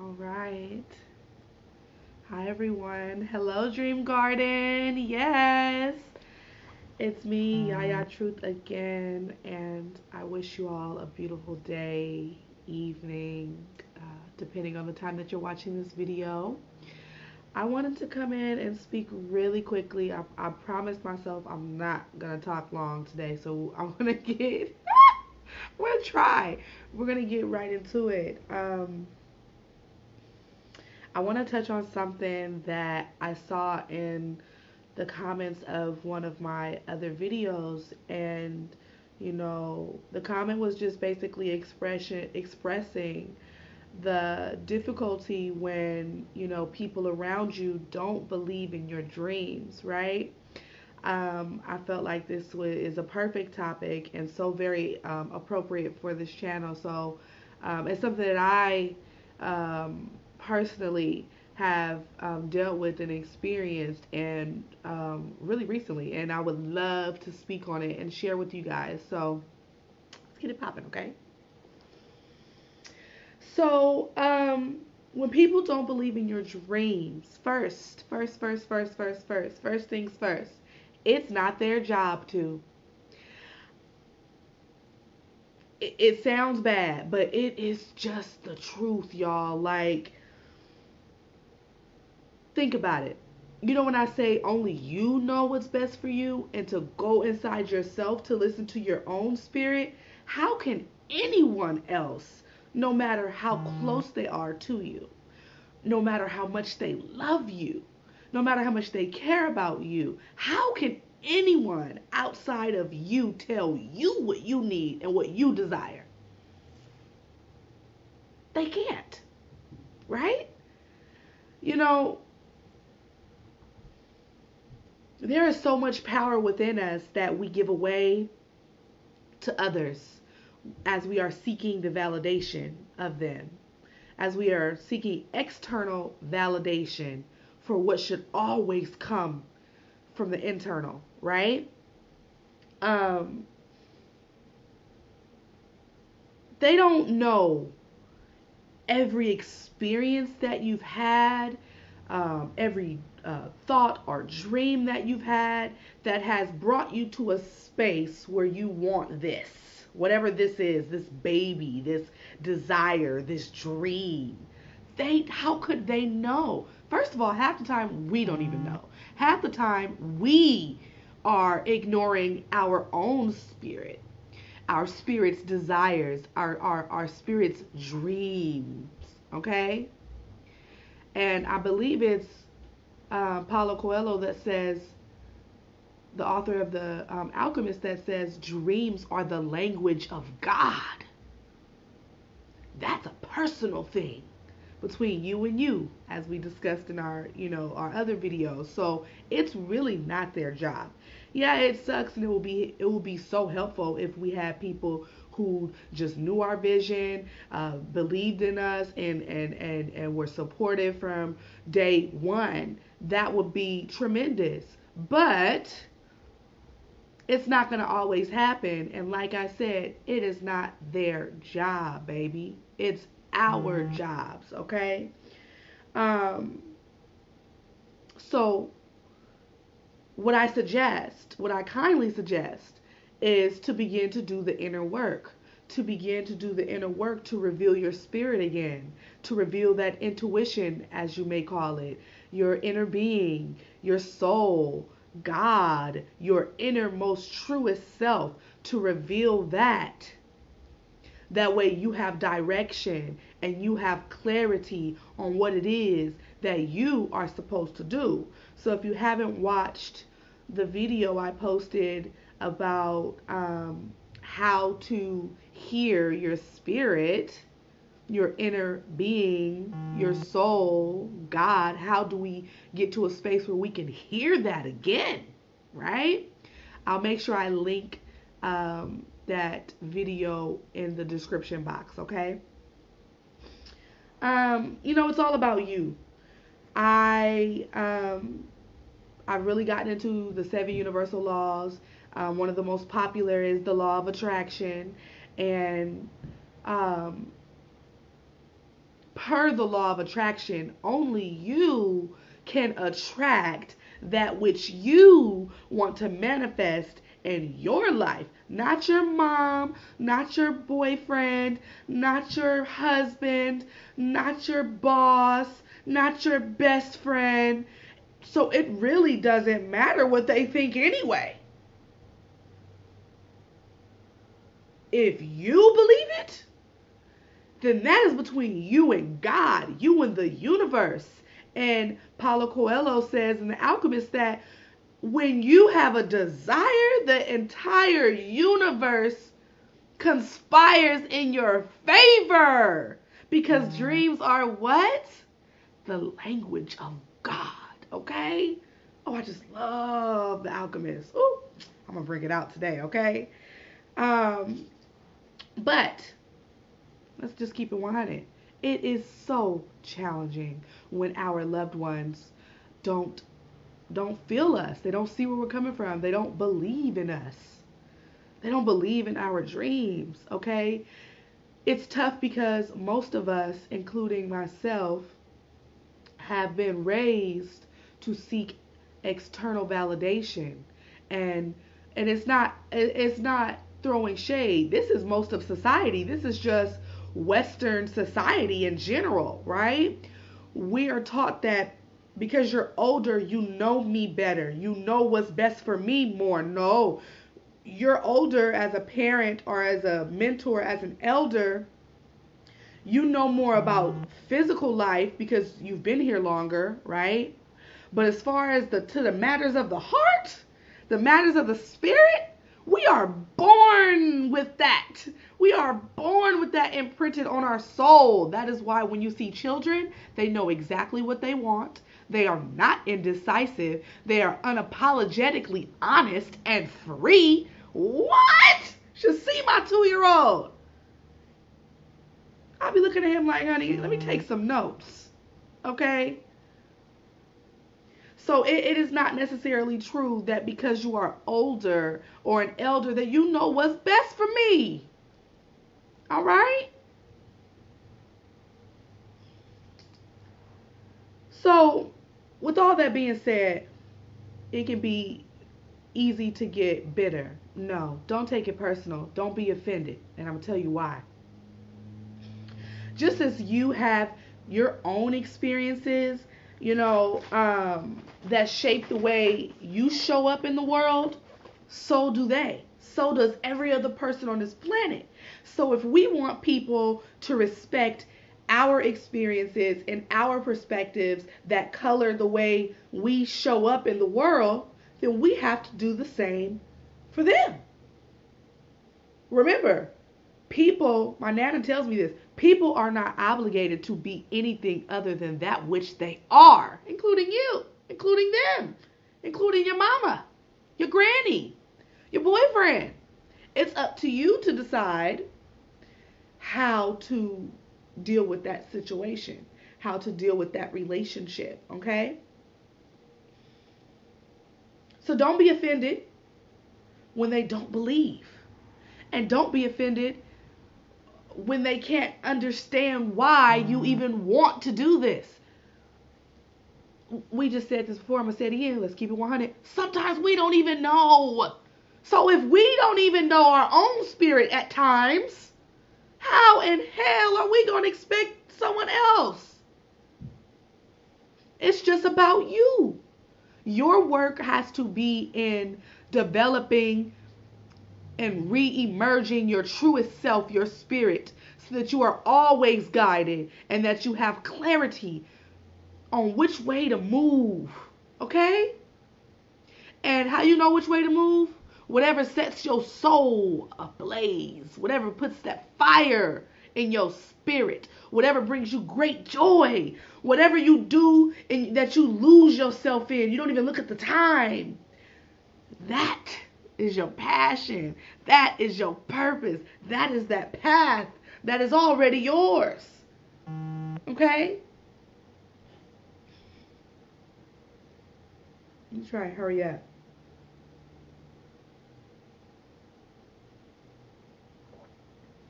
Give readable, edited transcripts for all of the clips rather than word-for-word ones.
All right. Hi, everyone. Hello, Dream Garden. Yes. It's me, Yaya Truth, again, and I wish you all a beautiful day, evening, depending on the time that you're watching this video. I wanted to come in and speak really quickly. I promised myself I'm not going to talk long today, so I'm going to get, I'm going to try. We're going to get right into it. I want to touch on something that I saw in the comments of one of my other videos, and the comment was just basically expressing the difficulty when people around you don't believe in your dreams, right? I felt like is a perfect topic and so very appropriate for this channel. So it's something that I personally have dealt with and experienced and really recently, and I would love to speak on it and share with you guys. So let's get it popping, okay? So when people don't believe in your dreams, first things first, it's not their job to. It sounds bad, but it is just the truth, y'all. Like, think about it. When I say only you know what's best for you and to go inside yourself to listen to your own spirit, how can anyone else, no matter how close they are to you, no matter how much they love you, no matter how much they care about you, how can anyone outside of you tell you what you need and what you desire? They can't, right? You know, there is so much power within us that we give away to others as we are seeking the validation of them, as we are seeking external validation for what should always come from the internal, right? Um, they don't know every experience that you've had, every thought or dream that you've had that has brought you to a space where you want this. Whatever this is, this baby, this desire, this dream. How could they know? First of all, half the time we don't even know. Half the time we are ignoring our own spirit, our spirit's desires, our spirit's dreams, okay? And I believe it's Paulo Coelho that says, the author of The Alchemist, that says dreams are the language of God. That's a personal thing between you and you, as we discussed in our other videos. So it's really not their job. Yeah, it sucks, and it will be so helpful if we had people who just knew our vision, believed in us, and were supportive from day one. That would be tremendous. But it's not going to always happen. And like I said, it is not their job, baby. It's our jobs, okay? Um, so what I kindly suggest is to begin to do the inner work. To begin to do the inner work to reveal your spirit again, to reveal that intuition, as you may call it, your inner being, your soul, God, your innermost truest self, to reveal that. That way you have direction and you have clarity on what it is that you are supposed to do. So if you haven't watched the video I posted about how to hear your spirit, your inner being, your soul, God, how do we get to a space where we can hear that again, right? I'll make sure I link that video in the description box, okay? It's all about you. I I've really gotten into the 7 universal laws. One of the most popular is the law of attraction, and um, per the law of attraction, only you can attract that which you want to manifest in your life. Not your mom, not your boyfriend, not your husband, not your boss, not your best friend. So it really doesn't matter what they think anyway. If you believe it, then that is between you and God, you and the universe. And Paulo Coelho says in The Alchemist that when you have a desire, the entire universe conspires in your favor. Because dreams are what? The language of God. Okay? Oh, I just love The Alchemist. Ooh, I'm going to bring it out today, okay? But let's just keep it 100. It is so challenging when our loved ones don't feel us. They don't see where we're coming from. They don't believe in us. They don't believe in our dreams, okay? It's tough because most of us, including myself, have been raised to seek external validation. And it's not throwing shade. This is most of society. This is just Western society in general, right? We are taught that because you're older, you know me better. You know what's best for me more. No, you're older as a parent or as a mentor, as an elder. You know more about physical life because you've been here longer, right? But as far as the matters of the heart, the matters of the spirit, we are born with that. We are born with that imprinted on our soul. That is why when you see children, they know exactly what they want. They are not indecisive. They are unapologetically honest and free. What? Should see my 2-year-old. I'll be looking at him like, honey, let me take some notes. Okay? So it is not necessarily true that because you are older or an elder that you know what's best for me. All right? So, with all that being said, it can be easy to get bitter. No, don't take it personal. Don't be offended. And I'm going to tell you why. Just as you have your own experiences, that shape the way you show up in the world, so do they. So does every other person on this planet. So if we want people to respect our experiences and our perspectives that color the way we show up in the world, then we have to do the same for them. Remember, people, my Nana tells me this, people are not obligated to be anything other than that which they are, including you, including them, including your mama, your granny, your boyfriend. It's up to you to decide how to deal with that situation, how to deal with that relationship, okay? So don't be offended when they don't believe. And don't be offended when they can't understand why you even want to do this. We just said this before, I'm going to say it again. Let's keep it 100. Sometimes we don't even know. So if we don't even know our own spirit at times, how in hell are we going to expect someone else? It's just about you. Your work has to be in developing and re-emerging your truest self, your spirit, so that you are always guided and that you have clarity on which way to move. Okay? And how you know which way to move? Whatever sets your soul ablaze, whatever puts that fire in your spirit, whatever brings you great joy, whatever you do and that you lose yourself in, you don't even look at the time. That is your passion. That is your purpose. That is that path that is already yours. Okay? Let me try and hurry up.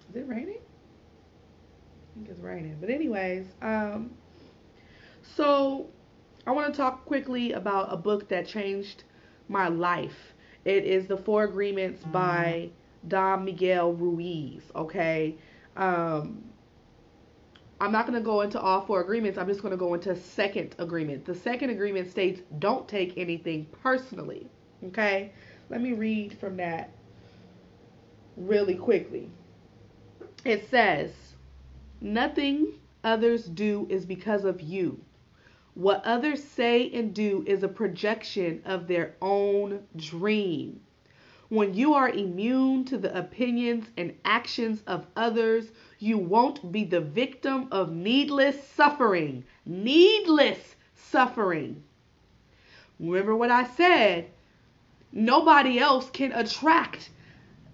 Is it raining? I think it's raining. But anyway. anyways, so I want to talk quickly about a book that changed my life. It is The Four Agreements by Don Miguel Ruiz. Okay. Um, I'm not going to go into all four agreements. I'm just going to go into second agreement. The second agreement states, don't take anything personally. Okay. Let me read from that really quickly. It says, nothing others do is because of you. What others say and do is a projection of their own dream. When you are immune to the opinions and actions of others, you won't be the victim of needless suffering. Needless suffering. Remember what I said? Nobody else can attract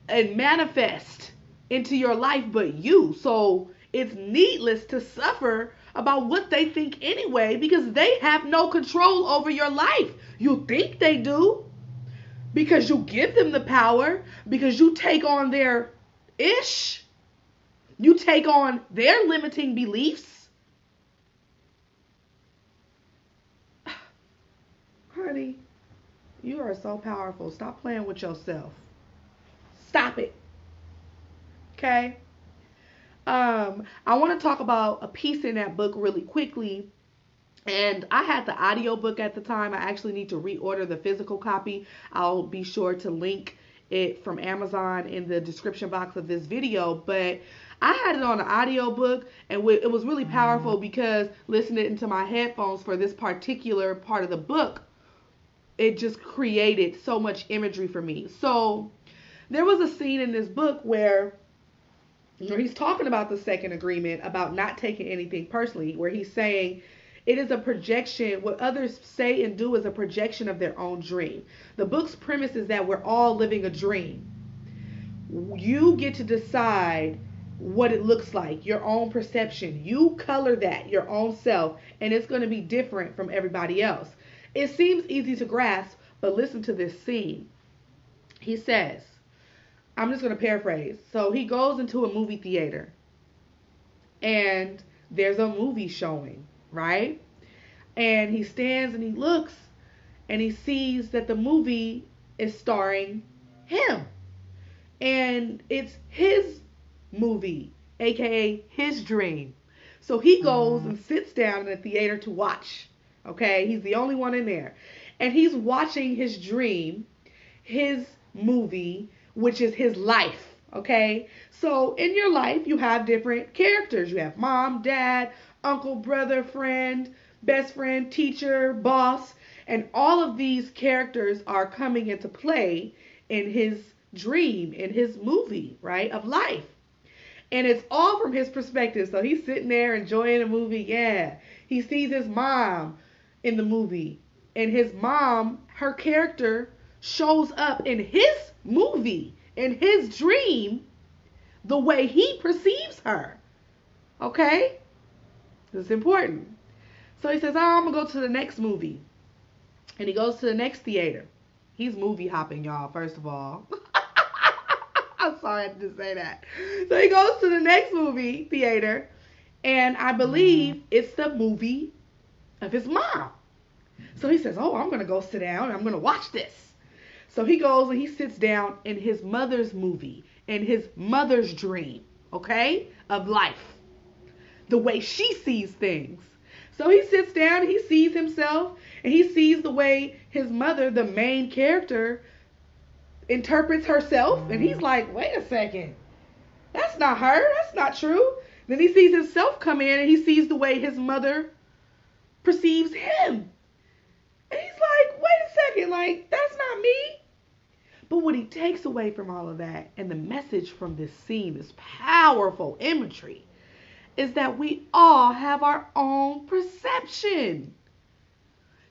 and manifest into your life but you. So it's needless to suffer about what they think anyway, because they have no control over your life. You think they do because you give them the power, because you take on their ish. You take on their limiting beliefs. Honey, you are so powerful. Stop playing with yourself. Stop it. Okay? I want to talk about a piece in that book really quickly. And I had the audio book at the time. I actually need to reorder the physical copy. I'll be sure to link it from Amazon in the description box of this video. But I had it on the audio book, and it was really powerful because listening to my headphones for this particular part of the book, it just created so much imagery for me. So there was a scene in this book where he's talking about the second agreement, about not taking anything personally, where he's saying it is a projection. What others say and do is a projection of their own dream. The book's premise is that we're all living a dream. You get to decide what it looks like, your own perception. You color that, your own self, and it's going to be different from everybody else. It seems easy to grasp, but listen to this scene. He says, I'm just going to paraphrase. So he goes into a movie theater and there's a movie showing, right? And he stands and he looks and he sees that the movie is starring him. And it's his movie, aka his dream. So he goes and sits down in the theater to watch. Okay? He's the only one in there. And he's watching his dream, his movie, which is his life, okay? So in your life, you have different characters. You have mom, dad, uncle, brother, friend, best friend, teacher, boss, and all of these characters are coming into play in his dream, in his movie, right, of life. And it's all from his perspective. So he's sitting there enjoying the movie, yeah. He sees his mom in the movie, and his mom, her character, shows up in his movie, in his dream, the way he perceives her. Okay? This is important. So he says, I'm going to go to the next movie. And he goes to the next theater. He's movie hopping, y'all, first of all. I'm sorry I had to say that. So he goes to the next movie theater, and I believe it's the movie of his mom. So he says, I'm going to go sit down and I'm going to watch this. So he goes and he sits down in his mother's movie, in his mother's dream, okay, of life, the way she sees things. So he sits down, he sees himself, and he sees the way his mother, the main character, interprets herself. And he's like, wait a second, that's not her, that's not true. Then he sees himself come in and he sees the way his mother perceives him. And he's like, wait a second, like, that's not me. But what he takes away from all of that, and the message from this scene, this powerful imagery, is that we all have our own perception.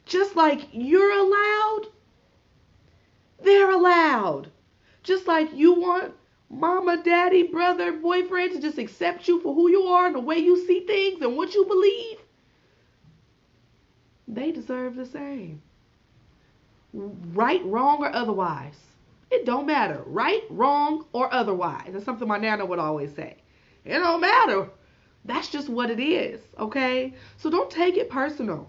Just like you're allowed, they're allowed. Just like you want mama, daddy, brother, boyfriend to just accept you for who you are and the way you see things and what you believe, they deserve the same. Right, wrong, or otherwise. It don't matter. Right, wrong, or otherwise. That's something my nana would always say. It don't matter. That's just what it is, okay? So don't take it personal,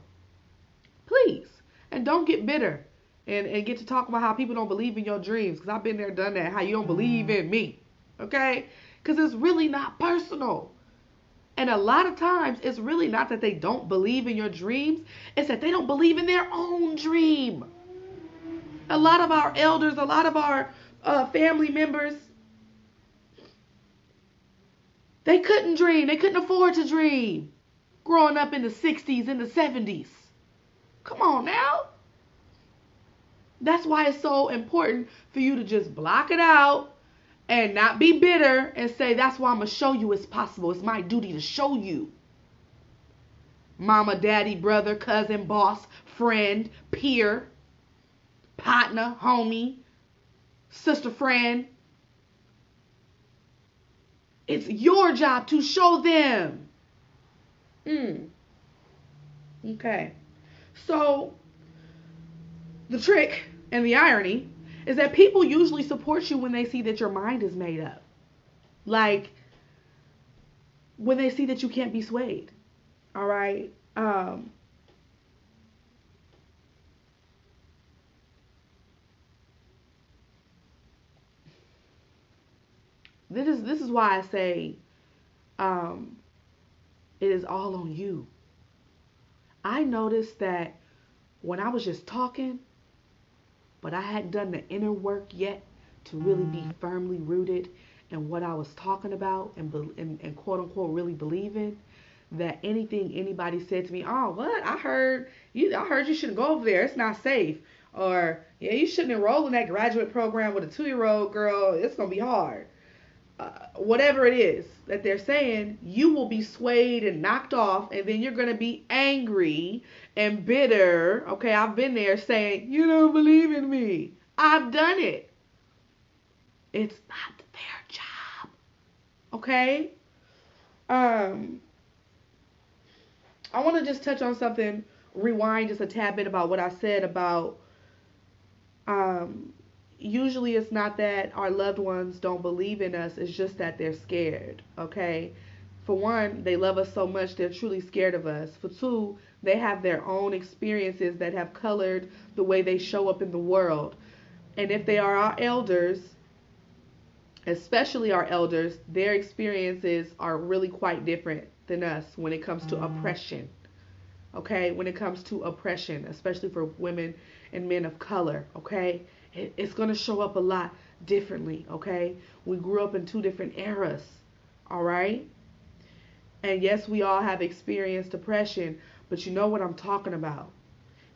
please. And don't get bitter and get to talk about how people don't believe in your dreams, because I've been there, done that, how you don't believe in me, okay? Because it's really not personal. And a lot of times, it's really not that they don't believe in your dreams, it's that they don't believe in their own dream. A lot of our elders, a lot of our family members, they couldn't dream. They couldn't afford to dream growing up in the 60s and the 70s. Come on now. That's why it's so important for you to just block it out and not be bitter and say, that's why I'm going to show you it's possible. It's my duty to show you. Mama, daddy, brother, cousin, boss, friend, peer, partner, homie, sister, friend. It's your job to show them. Okay. So, the trick and the irony is that people usually support you when they see that your mind is made up. Like, when they see that you can't be swayed. All right? This is why I say it is all on you. I noticed that when I was just talking, but I hadn't done the inner work yet to really be firmly rooted in what I was talking about and quote unquote really believing, that anything anybody said to me, oh, what? I heard you shouldn't go over there. It's not safe. Or, yeah, you shouldn't enroll in that graduate program with a 2-year-old girl. It's going to be hard. Whatever it is that they're saying, you will be swayed and knocked off, and then you're going to be angry and bitter. Okay, I've been there saying, you don't believe in me. I've done it. It's not their job. Okay? I want to just touch on something, rewind just a tad bit about what I said about usually it's not that our loved ones don't believe in us, it's just that they're scared, okay? For one, they love us so much they're truly scared of us. For two, they have their own experiences that have colored the way they show up in the world. And if they are our elders, especially our elders, their experiences are really quite different than us when it comes to oppression. Okay, when it comes to oppression, especially for women and men of color, okay, it's going to show up a lot differently, okay? We grew up in 2 different eras, all right? And yes, we all have experienced oppression, but you know what I'm talking about.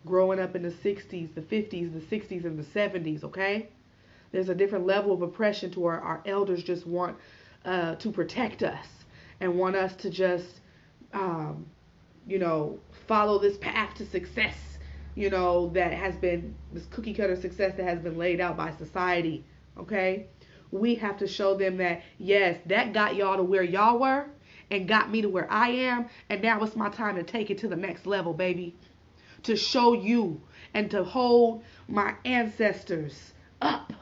Growing up in the 60s, the 50s, the 60s, and the 70s, okay? There's a different level of oppression to where our elders just want to protect us and want us to just, follow this path to success, that has been this cookie cutter success that has been laid out by society, okay? We have to show them that, yes, that got y'all to where y'all were and got me to where I am, and now it's my time to take it to the next level, baby. To show you and to hold my ancestors up,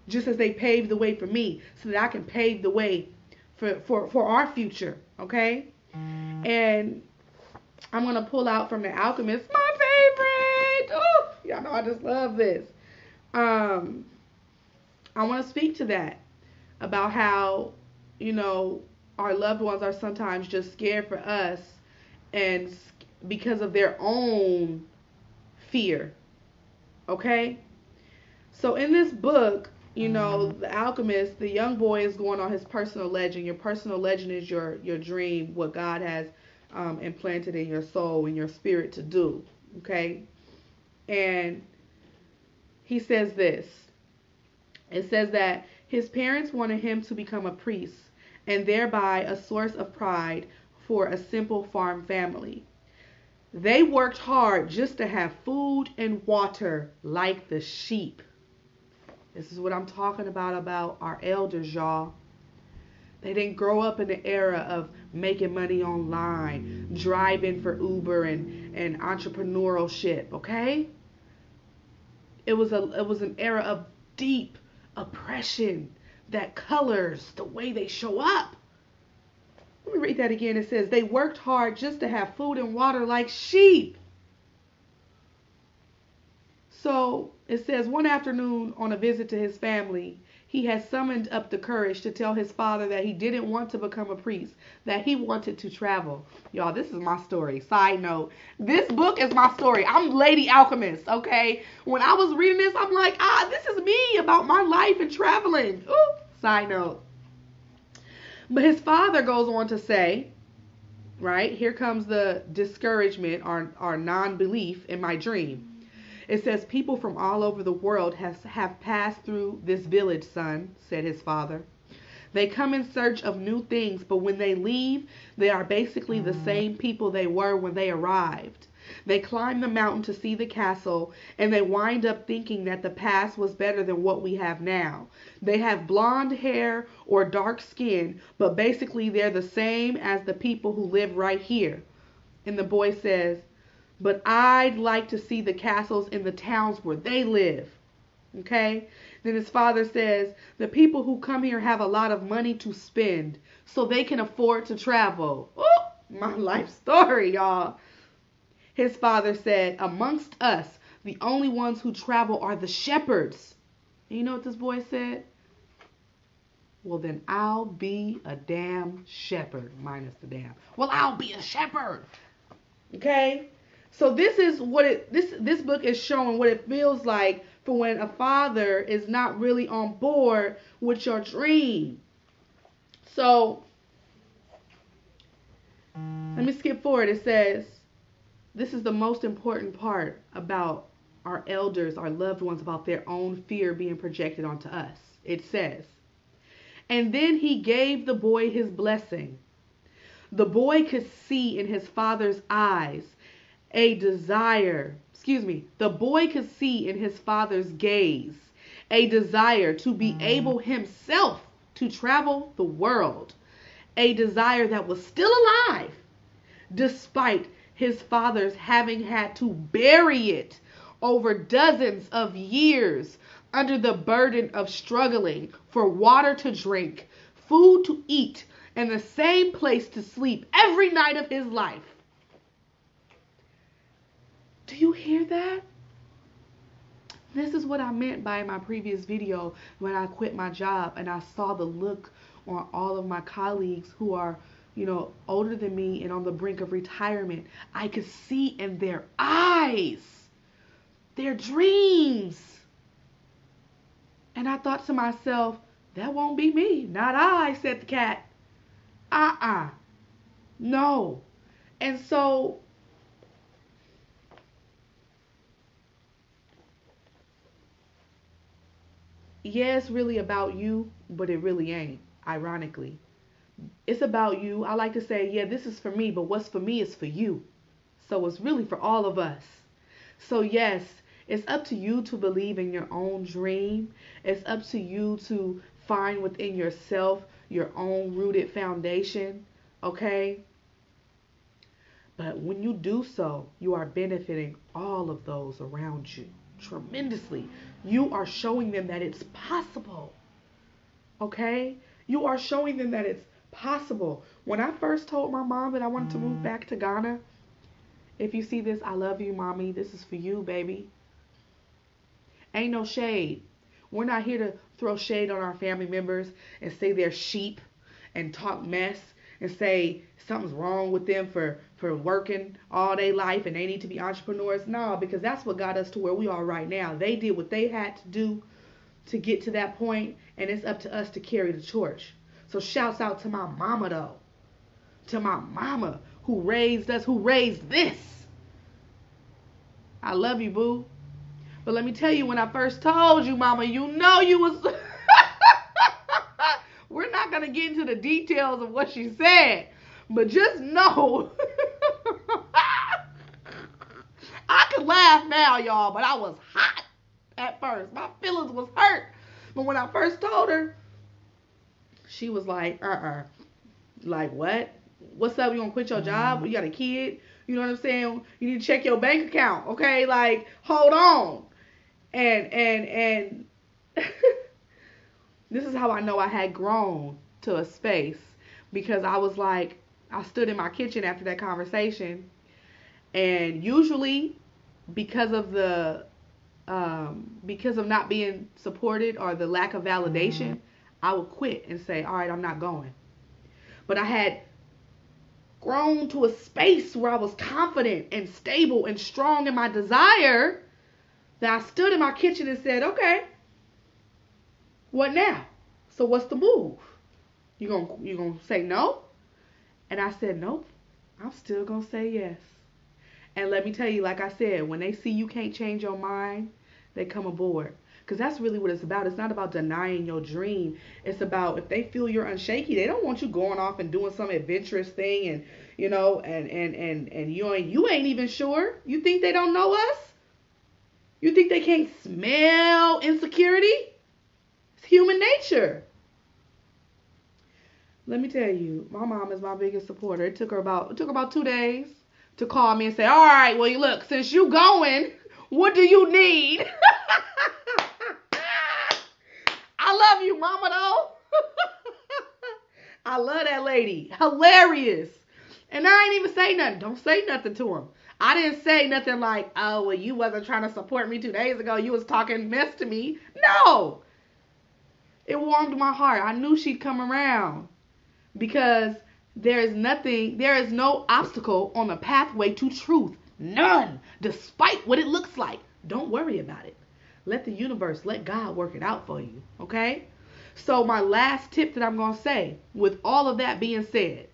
just as they paved the way for me, so that I can pave the way for our future, okay? And I'm going to pull out from The Alchemist, my favorite. Oh, y'all know I just love this. I want to speak to that, about how, our loved ones are sometimes just scared for us and because of their own fear, okay? So in this book, The Alchemist, the young boy is going on his personal legend. Your personal legend is your dream, what God has implanted in your soul and your spirit to do, okay? And he says this. It says that his parents wanted him to become a priest and thereby a source of pride for a simple farm family. They worked hard just to have food and water like the sheep. This is what I'm talking about our elders, y'all. They didn't grow up in the era of making money online, driving for Uber and entrepreneurship, okay? It was an era of deep oppression that colors the way they show up. Let me read that again. It says, they worked hard just to have food and water like sheep. So it says, one afternoon on a visit to his family, he had summoned up the courage to tell his father that he didn't want to become a priest, that he wanted to travel. Y'all, this is my story. Side note, this book is my story. I'm Lady Alchemist, okay? When I was reading this, I'm like, this is me about my life and traveling. Ooh, side note. But his father goes on to say, right, here comes the discouragement or non-belief in my dream. It says, people from all over the world have passed through this village, son, said his father. They come in search of new things, but when they leave, they are basically the same people they were when they arrived. They climb the mountain to see the castle, and they wind up thinking that the past was better than what we have now. They have blonde hair or dark skin, but basically they're the same as the people who live right here. And the boy says, but I'd like to see the castles in the towns where they live. Okay? Then his father says, the people who come here have a lot of money to spend, so they can afford to travel. Oh, my life story, y'all. His father said, amongst us, the only ones who travel are the shepherds. And you know what this boy said? Well, then I'll be a damn shepherd, minus the damn. Well, I'll be a shepherd. Okay? So this is what this book is showing what it feels like for when a father is not really on board with your dream. So let me skip forward. It says, this is the most important part about our elders, our loved ones, about their own fear being projected onto us. It says, and then he gave the boy his blessing. The boy could see in his father's eyes the boy could see in his father's gaze a desire to be able himself to travel the world, a desire that was still alive, despite his father's having had to bury it over dozens of years under the burden of struggling for water to drink, food to eat, and the same place to sleep every night of his life. Do you hear that? This is what I meant by my previous video when I quit my job and I saw the look on all of my colleagues who are, older than me and on the brink of retirement. I could see in their eyes their dreams. And I thought to myself, that won't be me. Not I, said the cat. No. And so yeah, it's really about you, but it really ain't, ironically. It's about you. I like to say, yeah, this is for me, but what's for me is for you. So it's really for all of us. So yes, it's up to you to believe in your own dream. It's up to you to find within yourself your own rooted foundation, okay? But when you do so, you are benefiting all of those around you tremendously. You are showing them that it's possible. Okay? You are showing them that it's possible. When I first told my mom that I wanted to move back to Ghana, if you see this, I love you, mommy. This is for you, baby. Ain't no shade. We're not here to throw shade on our family members and say they're sheep and talk mess and say something's wrong with them for working all day life and they need to be entrepreneurs. No, because that's what got us to where we are right now. They did what they had to do to get to that point, and it's up to us to carry the torch. So shouts out to my mama, though. To my mama who raised us, who raised this. I love you, boo. But let me tell you, when I first told you, mama, you was... We're not going to get into the details of what she said, but just know... I could laugh now, y'all, but I was hot at first. My feelings was hurt. But when I first told her, she was like, Like, what? What's up? You gonna quit your job? You got a kid? You know what I'm saying? You need to check your bank account, okay? Like, hold on. And this is how I know I had grown to a space. because I was like, I stood in my kitchen after that conversation, and usually because of because of not being supported or the lack of validation, I would quit and say, all right, I'm not going. But I had grown to a space where I was confident and stable and strong in my desire that I stood in my kitchen and said, okay, what now? So what's the move? You gonna say no? And I said, nope, I'm still gonna say yes. And let me tell you, like I said, when they see you can't change your mind, they come aboard. Because that's really what it's about. It's not about denying your dream. It's about, if they feel you're unshaky, they don't want you going off and doing some adventurous thing, and and you ain't even sure. You think they don't know us? You think they can't smell insecurity? It's human nature. Let me tell you, my mom is my biggest supporter. It took her about 2 days to call me and say, all right, well, look, since you going, what do you need? I love you, mama, though. I love that lady. Hilarious. And I ain't even say nothing. Don't say nothing to him. I didn't say nothing like, oh, well, you wasn't trying to support me 2 days ago. You was talking mess to me. No. It warmed my heart. I knew she'd come around. Because there is no obstacle on the pathway to truth. None. Despite what it looks like. Don't worry about it. Let the universe, let God work it out for you. Okay? So my last tip that I'm going to say, with all of that being said,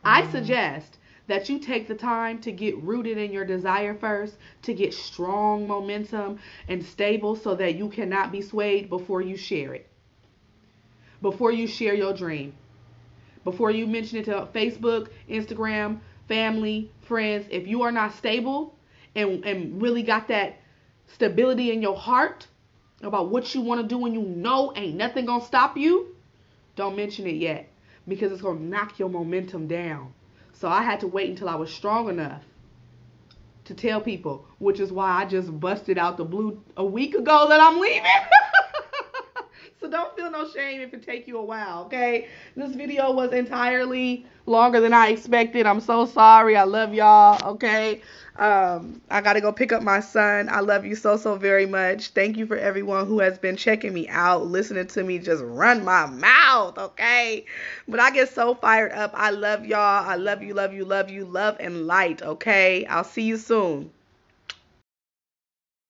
I suggest that you take the time to get rooted in your desire first, to get strong momentum and stable so that you cannot be swayed before you share it. Before you share your dream. Before you mention it to Facebook, Instagram, family, friends. If you are not stable and really got that stability in your heart about what you want to do and you know ain't nothing going to stop you, don't mention it yet, because it's going to knock your momentum down. So I had to wait until I was strong enough to tell people, which is why I just busted out the blue a week ago that I'm leaving. So don't feel no shame if it take you a while, okay? This video was entirely longer than I expected. I'm so sorry. I love y'all, okay? I got to go pick up my son. I love you so, so very much. Thank you for everyone who has been checking me out, listening to me just run my mouth, okay? But I get so fired up. I love y'all. I love you, love you, love you, love and light, okay? I'll see you soon.